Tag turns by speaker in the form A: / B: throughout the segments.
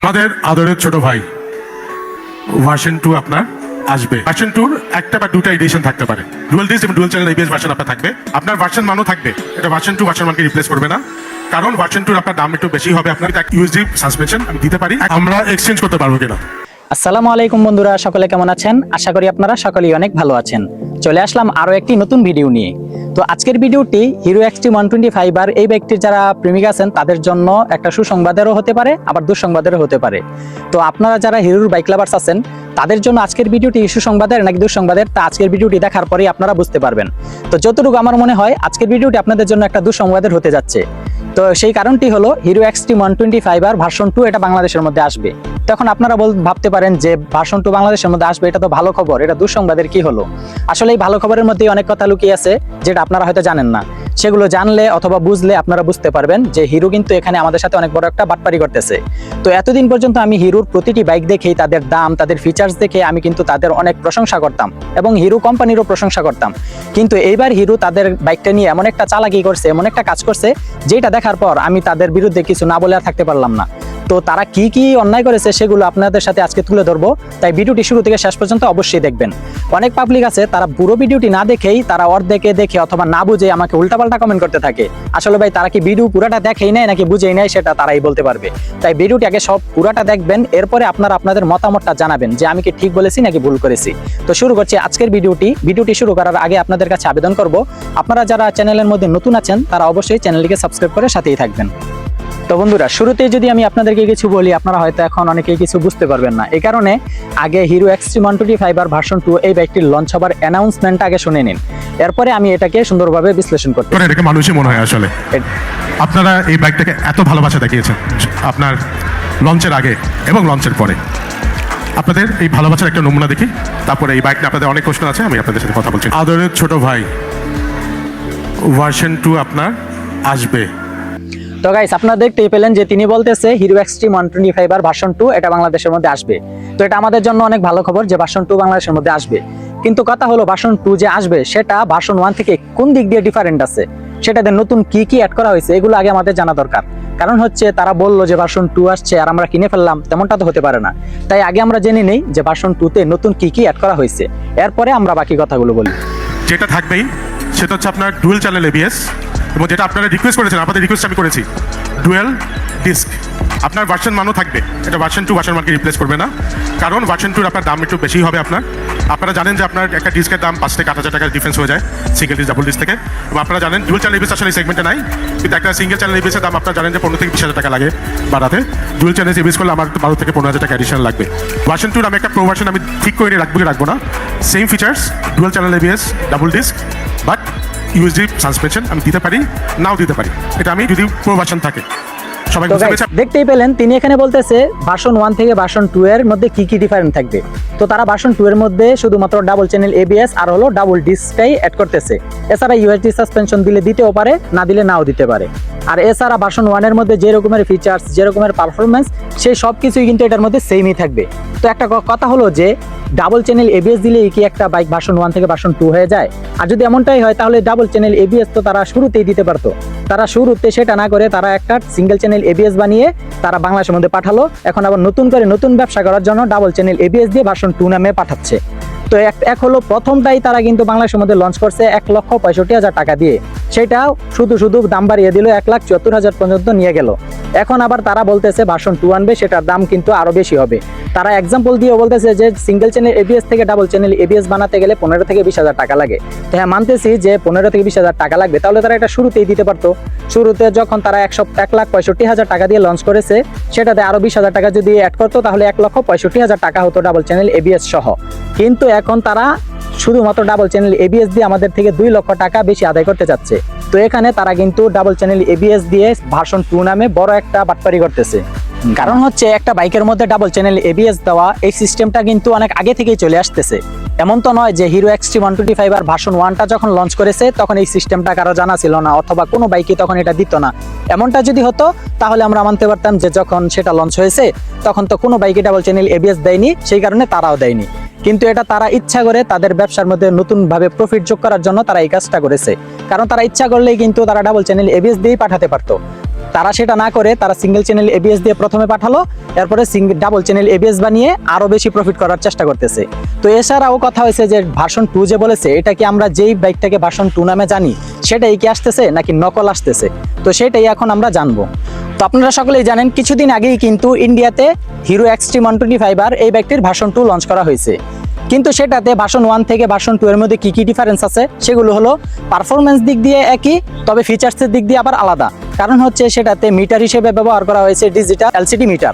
A: আমাদের আদরের ছোট ভাই ভার্সন 2 আপনার আসবে। ভার্সন 2 একটা বা দুটা এডিশন থাকতে পারে, ডুয়াল ডিস্ক এবং ডুয়াল চ্যানেল এবিএস ভার্সন আপনার থাকবে। আপনার ভার্সন 1ও থাকবে, এটা ভার্সন 2 ভার্সন 1কে রিপ্লেস করবে না, কারণ ভার্সন 2 আপনার দাম একটু বেশি হবে। আপনার ইউএসডি সাসপেনশন আমি দিতে পারি, আমরা এক্সচেঞ্জ করতে পারবো কিনা।
B: আসসালামু আলাইকুম বন্ধুরা, সকলে কেমন আছেন? আশা করি আপনারা সকলেই অনেক ভালো আছেন। চলে আসলাম আরো একটি নতুন ভিডিও নিয়ে। তো আজকের ভিডিওটি হিরো এক্সট্রিম 125 আর এই ব্যক্তির যারা প্রেমিক আছেন তাদের জন্য একটা সুসংবাদেরও হতে পারে, আবার দুঃসংবাদেরও হতে পারে। তো আপনারা যারা হিরোর বাইক লাভার্স আছেন তাদের জন্য আজকের ভিডিওটি সুসংবাদের নাকি দুঃসংবাদের, তা আজকের ভিডিওটি দেখার পরেই আপনারা বুঝতে পারবেন। তো যতটুকু আমার মনে হয় আজকের ভিডিওটি আপনাদের জন্য একটা দুঃসংবাদের হতে যাচ্ছে। তো সেই কারণটি হলো হিরো এক্সট্রিম 125 আর ভার্সন 2 এটা বাংলাদেশের মধ্যে আসবে। তখন আপনারা ভাবতে পারেন যে ভার্সন 2 বাংলাদেশের মধ্যে আসবে, এটা তো ভালো খবর, এটা দুঃসংবাদের কি হলো? আসলে এই ভালো খবরের মধ্যে অনেক কথা লুকিয়ে আছে যেটা আপনারা হয়তো জানেন না। সেগুলো জানলে অথবা বুঝলে আপনারা বুঝতে পারবেন যে হিরো কিন্তু এখানে আমাদের সাথে অনেক বড় একটা বাটপারি করতেছে। তো এতদিন পর্যন্ত আমি হিরোর প্রতিটি বাইক দেখেই তাদের দাম, তাদের ফিচার্স দেখে আমি কিন্তু তাদের অনেক প্রশংসা করতাম এবং হিরো কোম্পানিরও প্রশংসা করতাম। কিন্তু এইবার হিরো তাদের বাইকটা নিয়ে এমন একটা চালাকি করছে, এমন একটা কাজ করছে যেটা দেখার পর আমি তাদের বিরুদ্ধে কিছু না বলে আর থাকতে পারলাম না। তো তারা কি কি অন্যায় করেছে সেগুলো আপনাদের সাথে আজকে তুলে ধরবো, তাই ভিডিওটি শুরু থেকে শেষ পর্যন্ত অবশ্যই দেখবেন। অনেক পাবলিক আছে তারা পুরো ভিডিওটি না দেখেই তারা অর্ধেকে দেখে অথবা না বুঝে আমাকে উল্টাপাল্টা কমেন্ট করতে থাকে। আসলে ভাই তারা কি ভিডিও পুরাটা দেখেই নেয় নাকি বুঝেই নেয় সেটা তারাই বলতে পারবে। তাই ভিডিওটি আগে সব পুরাটা দেখবেন, এরপরে আপনারা আপনাদের মতামতটা জানাবেন যে আমি কি ঠিক বলেছি নাকি ভুল করেছি। তো শুরু করছি আজকের ভিডিওটি শুরু করার আগে আপনাদের কাছে আবেদন করব, আপনারা যারা চ্যানেলের মধ্যে নতুন আছেন তারা অবশ্যই চ্যানেলটিকে সাবস্ক্রাইব করে সাথেই থাকবেন। তো বন্ধুরা, শুরুতেই যদি আমি আপনাদেরকে কিছু বলি আপনারা হয়তো এখন অনেকেই কিছু বুঝতে পারবেন না। এই কারণে আগে হিরো এক্সট্রিম 125 আর ভার্সন 2 এই বাইকটির লঞ্চ হবার অ্যানাউন্সমেন্টটা আগে শুনে নিন, এরপরে আমি এটাকে সুন্দরভাবে বিশ্লেষণ করতে।
A: এটাকে মানুষই মনে হয় আসলে আপনারা এই বাইকটাকে এত ভালোবাসা দেখিয়েছেন আপনার লঞ্চের আগে এবং লঞ্চের পরে। আপনাদের এই ভালোবাসার একটা নমুনা দেখি, তারপরে এই বাইকটা আপনাদের অনেক প্রশ্ন আছে, আমি আপনাদের সাথে কথা বলছি। আদরের ছোট ভাই ভার্সন 2 আপনার আসবে।
B: তো গাইস, আপনারা দেখতেই পেলেন যে তিনি বলতেছে হিরো এক্সট্রিম 125 আর ভার্সন 2 এটা বাংলাদেশের মধ্যে আসবে। তো এটা আমাদের জন্য অনেক ভালো খবর যে ভার্সন 2 বাংলাদেশের মধ্যে আসবে। কিন্তু কথা হলো ভার্সন 2 যে আসবে সেটা ভার্সন 1 থেকে কোন দিক দিয়ে ডিফারেন্ট আছে, সেটাতে নতুন কি কি অ্যাড করা হয়েছে এগুলো আগে আমাদের জানা দরকার। কারণ হচ্ছে তারা বললো যে ভার্সন 2 আসছে আর আমরা কিনে ফেললাম, তেমনটা তো হতে পারে না। তাই আগে আমরা জেনে নেই যে ভার্সন 2 তে নতুন কি কি অ্যাড করা হয়েছে, এরপরে আমরা বাকি কথাগুলো বলি।
A: যেটা থাকবেই সেটা হচ্ছে আপনার ডুয়েল চ্যানেল এবিএস, এবং যেটা আপনারা রিকোয়েস্ট করেছেন, আপনাদের রিকোয়েস্ট আমি করেছি, ডুয়েল ডিস্ক। আপনার ভার্সন 1ও থাকবে, এটা ভার্সন 2 ভার্সন 1কে রিপ্লেস করবে না, কারণ ভার্সন 2 আপনার দাম একটু বেশি হবে। আপনারা জানেন যে আপনার একটা ডিস্কের দাম 5 থেকে 8,000 টাকার ডিফারেন্স হয়ে যায় সিঙ্গেল ডিস্ক ডাবল ডিস্ক থেকে। এবং আপনারা জানেন ডুয়েল চ্যানেল এবিএস আসলে এই সেগমেন্টে নাই, কিন্তু একটা সিঙ্গেল চ্যানেল এবিএসের দাম আপনারা জানেন যে 15 থেকে 20,000 টাকা লাগে বাড়াতে। ডুয়েল চ্যানেল এবিএস করলে আমার 12 থেকে 15,000 টাকা অ্যাডিশনাল লাগবে। ভার্সন 2 আমি একটা প্রো ভার্সন আমি ঠিক করে রাখবো না, same features dual channel ABS double disc, but USD suspension আমি দিতে পারি, নাও দিতে পারি, এটা আমি যদি প্রো ভার্সন থাকে।
B: দেখতেই পেলেন তিনি এখানে বলতেছে ভার্সন 1 থেকে ভার্সন 2 এর মধ্যে কি কি ডিফারেন্ট থাকবে। তো তারা ভার্সন 2 এর মধ্যে শুধুমাত্র ডাবল চ্যানেল এবিএস আর হলো ডাবল ডিস্কটাই অ্যাড করতেছে। এছাড়া ইউএসডি সাসপেনশন দিলে দিতেও পারে, না দিলে নাও দিতে পারে। আর এছাড়া ভার্সন 1 এর মধ্যে যে রকমের ফিচার্স, যে রকমের পারফরমেন্স, সেই সব কিছুই কিন্তু এটার মধ্যে সেমই থাকবে। তো একটা কথা হলো যে ডাবল চ্যানেল এবিএস দিলেই কি একটা বাইক ভার্সন 1 থেকে ভার্সন 2 হয়ে যায়? আর যদি এমনটাই হয় তাহলে ডাবল চ্যানেল এবিএস তো তারা শুরুতেই দিতে পারতো। তারা শুরুতে সেটা না করে তারা একটা সিঙ্গেল চ্যানেল এবিএস বানিয়ে তারা বাংলাদেশের মধ্যে পাঠালো, এখন আবার নতুন করে নতুন ব্যবসা করার জন্য ডাবল চ্যানেল এবিএস দিয়ে ভার্সন 2 নামে পাঠাচ্ছে। তো এক হলো প্রথমটাই তারা কিন্তু বাংলাদেশের মধ্যে লঞ্চ করছে 1,65,000 টাকা দিয়ে, সেটা শুধু দাম বাড়িয়ে দিল 1,74,000 পর্যন্ত নিয়ে গেল। এখন আবার তারা বলতেছে ভার্সন 2 আনবে, সেটার দাম কিন্তু আরো বেশি হবে। তারা এক্সাম্পল দিয়ে বলতেছে যে সিঙ্গেল চ্যানেল এবিএস থেকে ডাবল চ্যানেল এবিএস বানাতে গেলে 15 থেকে 20,000 টাকা লাগে। তো হ্যাঁ, মানতেছি যে 15 থেকে 20,000 টাকা লাগবে, তাহলে তারা এটা শুরুতেই দিতে পারতো। শুরুতে যখন তারা 1,65,000 টাকা দিয়ে লঞ্চ করেছে, সেটাতে আরো 20,000 টাকা যদি অ্যাড করতো তাহলে 1,65,000 টাকা হতো ডাবল চ্যানেল এবিএস সহ। কিন্তু এখন তারা শুধুমাত্র ডাবল চ্যানেল এবিএস দিয়ে আমাদের থেকে 2 লক্ষ টাকা বেশি আদায় করতে চাচ্ছে। তো এখানে তারা কিন্তু ডাবল চ্যানেল এবিএস দিয়ে ভার্সন 2 নামে বড় একটা বাটপারি করতেছে। কারণ হচ্ছে একটা বাইকের মধ্যে ডাবল চ্যানেল এবিএস দেওয়া এই সিস্টেমটা কিন্তু অনেক আগে থেকেই চলে আসতেছে। এমন তো নয় যে হিরো এক্সট্রিম 125 আর ভার্সন 1টা যখন লঞ্চ করেছে তখন এই সিস্টেমটা কারো জানা ছিল না, অথবা কোনো বাইকে তখন এটা দিত না। এমনটা যদি হতো তাহলে আমরা মানতে পারতাম যে যখন সেটা লঞ্চ হয়েছে তখন তো কোনো বাইকে ডাবল চ্যানেল এবিএস দেয়নি, সেই কারণে তারাও দেয়নি। কিন্তু এটা তারা ইচ্ছা করে তাদের ব্যবসার মধ্যে নতুন ভাবে প্রফিট যোগ করার জন্য তারা এই কাজটা করেছে। কারণ তারা ইচ্ছা করলেই কিন্তু তারা ডাবল চ্যানেল এবিএস দিয়েই পাঠাতে পারতো। তারা সেটা না করে তারা সিঙ্গেল চ্যানেল এবিএস দিয়ে প্রথমে পাঠালো, এরপরে ডাবল চ্যানেল এবিএস বানিয়ে আরো বেশি প্রফিট করার চেষ্টা করতেছে। তো এছাড়াও কথা হয়েছে যে ভার্সন 2 যে বলেছে, এটা কি আমরা যেই বাইকটাকে ভার্সন 2 নামে জানি সেটাই কি আসতেছে নাকি নকল আসতেছে, তো সেটাই এখন আমরা জানবো। তো আপনারা সকলেই জানেন কিছুদিন আগেই কিন্তু ইন্ডিয়াতে হিরো এক্সট্রিম 125R এই বাইকটির ভার্সন 2 লঞ্চ করা হয়েছে। কিন্তু সেটাতে ভার্সন 1 থেকে ভার্সন 2 এর মধ্যে কি কি ডিফারেন্স আছে সেগুলো হলো পারফরমেন্স দিক দিয়ে একই, তবে ফিচার্সের দিক দিয়ে আবার আলাদা। কারণ হচ্ছে সেটাতে মিটার হিসেবে ব্যবহার করা হয়েছে ডিজিটাল এলসিডি মিটার।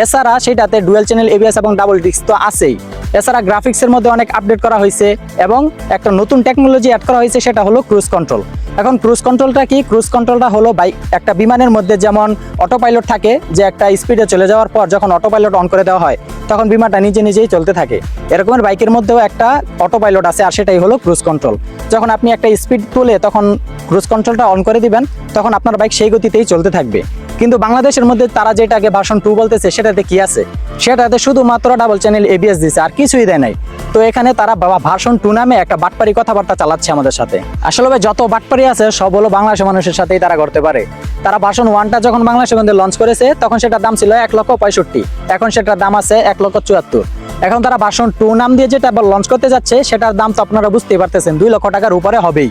B: এছাড়া সেটাতে ডুয়েল চ্যানেল এবিএস এবং ডাবল ডিস্ক তো আছেই। এছাড়া গ্রাফিক্সের মধ্যে অনেক আপডেট করা হয়েছে এবং একটা নতুন টেকনোলজি অ্যাড করা হয়েছে, সেটা হলো ক্রুজ কন্ট্রোল। এখন ক্রুজ কন্ট্রোলটা কি? ক্রুজ কন্ট্রোলটা হলো বাইক একটা বিমানের মধ্যে যেমন অটো পাইলট থাকে, যে একটা স্পিডে চলে যাওয়ার পর যখন অটো পাইলট অন করে দেওয়া হয় তখন বিমানটা নিজে নিজেই চলতে থাকে, এরকমের বাইকের মধ্যেও একটা অটো পাইলট আছে, আর সেটাই হলো ক্রুজ কন্ট্রোল। যখন আপনি একটা স্পিড তুলে তখন ক্রুজ কন্ট্রোলটা অন করে দিবেন, তখন আপনার বাইক সেই গতিতেই চলতে থাকবে। কিন্তু বাংলাদেশের মধ্যে তারা যেটাকে ভার্সন 2 বলতেছে সেটাতে কি আছে? সেটাতে শুধুমাত্র ডাবল চ্যানেল এবিএস দিছে, আর কিছুই দেয় নাই। তো এখানে তারা ভার্সন 2 নামে একটা বাটপারি কথাবার্তা চালাচ্ছে আমাদের সাথে। আসলে যত বাটপারি আছে সব হলো বাংলাদেশের মানুষের সাথেই তারা করতে পারে। তারা ভার্সন 1টা যখন বাংলাদেশের মধ্যে লঞ্চ করেছে তখন সেটার দাম ছিল 1,65,000, এখন সেটার দাম আছে 1,74,000। এখন তারা ভার্সন 2 নাম দিয়ে যেটা লঞ্চ করতে যাচ্ছে সেটার দাম তো আপনারা বুঝতেই পারতেছেন 2 লক্ষ টাকার উপরে হবেই।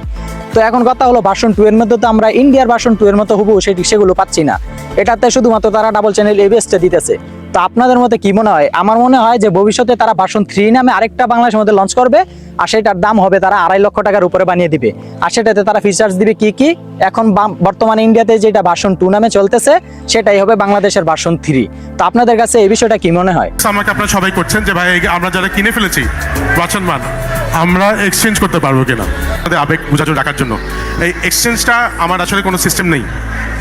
B: তো এখন কথা হলো ভার্সন 2 এর মধ্যে তো আমরা ইন্ডিয়ার ভার্সন 2 এর মতো হুবহু সেগুলো পাচ্ছি না, এটাতে শুধুমাত্র তারা ডাবল চ্যানেল এবিএসটা দিতেছে। তো আপনাদের মতে কি মনে হয়? আমার মনে হয় যে ভবিষ্যতে তারা ভার্সন 3 নামে আরেকটা বাংলাদেশের মধ্যে লঞ্চ করবে, আর সেটার দাম হবে তারা 2.5 লক্ষ টাকার উপরে বানিয়ে দিবে। আর সেটাতে তারা ফিচার্স দিবে কি কি এখন বর্তমানে ইন্ডিয়াতে যেটা ভার্সন 2 নামে চলতেছে সেটাই হবে বাংলাদেশের ভার্সন 3। তো আপনাদের কাছে এই বিষয়টা কি মনে হয়?
A: আমাকে আপনারা সবাই করছেন যে ভাই আমরা যারা কিনে ফেলেছি ভার্সন 1 আমরা এক্সচেঞ্জ করতে পারবো কিনা, আমাদের আবেগ বোঝাতে রাখার জন্য। এই এক্সচেঞ্জটা আমার আসলে কোনো সিস্টেম নেই।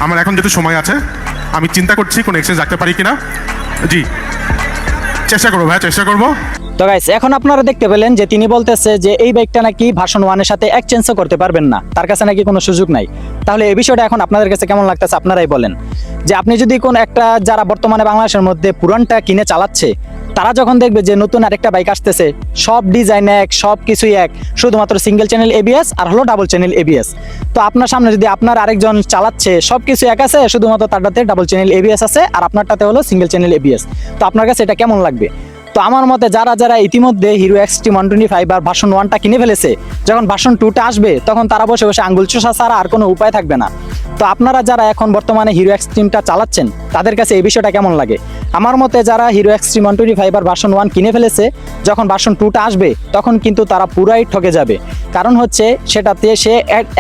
A: আমার এখন যেহেতু সময় আছে আমি চিন্তা করছি কোনো এক্সচেঞ্জ রাখতে পারি কিনা। জি চেষ্টা করবো ভাই, চেষ্টা করবো।
B: তো গাইস এখন আপনারা দেখতে পেলেন যে তিনি বলতেছে যে এই বাইকটা নাকি ভার্সন 1 এর সাথে এক্সচেঞ্জও করতে পারবেন না, তার কাছে নাকি কোনো সুযোগ নাই। তাহলে এই বিষয়টা এখন আপনাদের কাছে কেমন লাগতেছে আপনারাই বলেন। যে আপনি যদি কোন একটা যারা বর্তমানে বাংলাদেশের মধ্যে পুরানটা কিনে চালাচ্ছে, তারা যখন দেখবে যে নতুন আরেকটা বাইক আসতেছে, সব ডিজাইন এক, সব কিছুই এক, শুধুমাত্র সিঙ্গেল চ্যানেল এবিএস আর হলো ডাবল চ্যানেল এবিএস। তো আপনার সামনে যদি আপনার আরেকজন চালাচ্ছে সব কিছু এক আছে, শুধুমাত্র তারটাতে ডাবল চ্যানেল এবিএস আছে আর আপনারটাতে হলো সিঙ্গেল চ্যানেল এবিএস, তো আপনার কাছে এটা কেমন লাগবে? তো আমার মতে যারা ইতিমধ্যে হিরো এক্সট্রিম 125 আর ভার্সন 1টা কিনে ফেলেছে, যখন ভার্সন 2টা আসবে তখন তারা বসে বসে আঙ্গুল চোষা ছাড়া আর কোনো উপায় থাকবে না। তো আপনারা যারা এখন বর্তমানে হিরো এক্সট্রিমটা চালাচ্ছেন তাদের কাছে এই বিষয়টা কেমন লাগে? আমার মতে যারা হিরো এক্সট্রিম 125 আর ভার্সন 1 কিনে ফেলেছে, যখন ভার্সন 2টা আসবে তখন কিন্তু তারা পুরাই ঠকে যাবে। কারণ হচ্ছে সেটাতে সে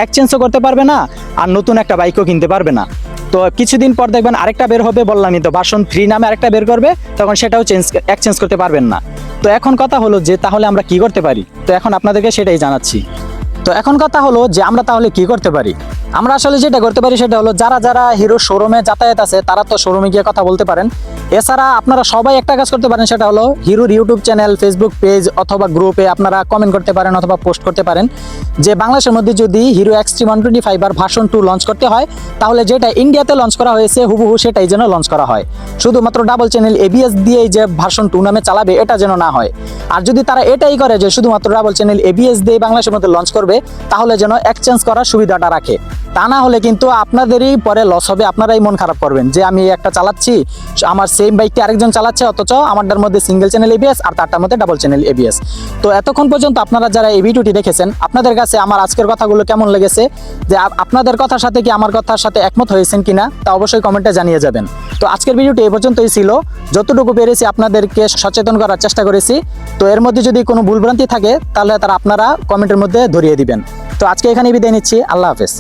B: এক্সচেঞ্জও করতে পারবে না আর নতুন একটা বাইকও কিনতে পারবে না। তো কিছুদিন পর দেখবেন আরেকটা বের হবে, বললামই তো ভার্সন 3 নামে আরেকটা বের করবে, তখন সেটাও এক্সচেঞ্জ করতে পারবেন না। তো এখন কথা হলো যে তাহলে আমরা কি করতে পারি? তো এখন আপনাদেরকে সেটাই জানাচ্ছি। তো এখন কথা হলো যে আমরা তাহলে কি করতে পারি? আমরা আসলে যেটা করতে পারি সেটা হলো যারা হিরো শোরুমে যাতায়াত আছে তারা তো শোরুমে গিয়ে কথা বলতে পারেন। এছাড়া আপনারা সবাই একটা কাজ করতে পারেন, সেটা হলো হিরোর ইউটিউব চ্যানেল, ফেসবুক পেজ অথবা গ্রুপে আপনারা কমেন্ট করতে পারেন অথবা পোস্ট করতে পারেন যে বাংলাদেশের মধ্যে যদি হিরো এক্সট্রিম 125 আর ভার্সন 2 লঞ্চ করতে হয় তাহলে যেটা ইন্ডিয়াতে লঞ্চ করা হয়েছে হুবহু সেটাই যেন লঞ্চ করা হয়। শুধুমাত্র ডাবল চ্যানেল এবিএস দিয়েই যে ভার্সন 2 নামে চালাবে এটা যেন না হয়। আর যদি তারা এটাই করে যে শুধুমাত্র ডাবল চ্যানেল এবিএস দিয়ে বাংলাদেশের মধ্যে লঞ্চ করবে, তাহলে যেন এক্সচেঞ্জ করার সুবিধাটা রাখে। তা না হলে কিন্তু আপনাদেরই পরে লস হবে, আপনারাই মন খারাপ করবেন যে আমি একটা চালাচ্ছি, আমার সেম বাইকটি আরেকজন চালাচ্ছে, অথচ আমারটার মধ্যে সিঙ্গেল চ্যানেল এবিএস আর তারটার মধ্যে ডাবল চ্যানেল এবিএস। তো এতক্ষণ পর্যন্ত আপনারা যারা এই ভিডিওটি দেখেছেন, আপনাদের কাছে আমার আজকের কথাগুলো কেমন লেগেছে, যে আপনাদের কথার সাথে কি আমার কথার সাথে একমত হয়েছেন কিনা তা অবশ্যই কমেন্টে জানিয়ে যাবেন। তো আজকের ভিডিওটি এই পর্যন্তই ছিল, যতটুকু পেরেছি আপনাদেরকে সচেতন করার চেষ্টা করেছি। তো এর মধ্যে যদি কোনো ভুলভ্রান্তি থাকে তাহলে আপনারা কমেন্টের মধ্যে ধরিয়ে দিবেন। তো আজকে এখানেই বিদায় নিচ্ছি, আল্লাহ হাফেজ।